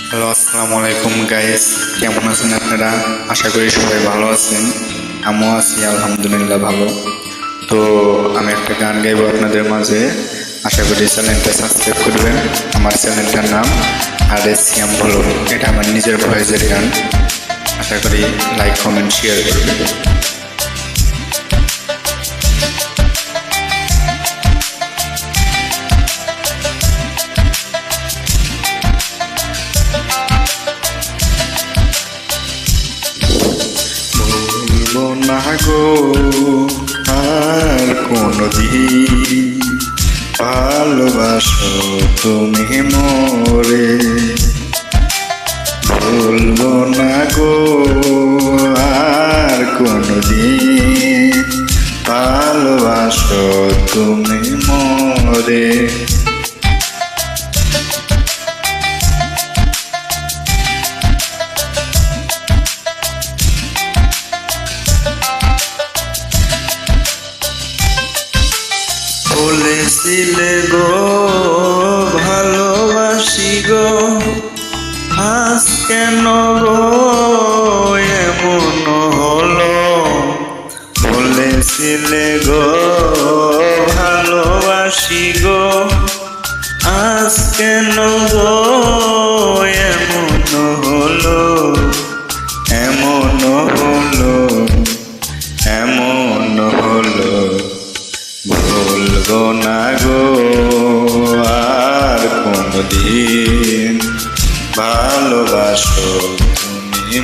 Hello, আসসালামু আলাইকুম guys. কেমন আছেন আপনারা? আশা করি সবাই ভালো আছেন। আমিও আছি আলহামদুলিল্লাহ ভালো। তো আমি একটা গান গাইবো আপনাদের মাঝে। আশা করি চ্যানেলটা সাবস্ক্রাইব করবেন। আমার চ্যানেলটার নাম RS ভালো। এটা আমার নিজের ভয়েসের গান। আশা করি লাইক কমেন্ট শেয়ার করবেন। ভুলবো না গো আর কোনদিন, ভালোবাসো তুমি মোরে। ভুলবো না গো আর কোনদিন, ভালোবাসো তুমি মোরে। বলেছিলে গো ভালোবাসি গো, আজ কেন গো এমন হলো? বলেছিলে গো ভালোবাসি গো, আজ কেন গো এমন হলো? এমন হলো, এমন হলো। ভুলবো না গো আর কোনদিন, ভালোবাসো তুমি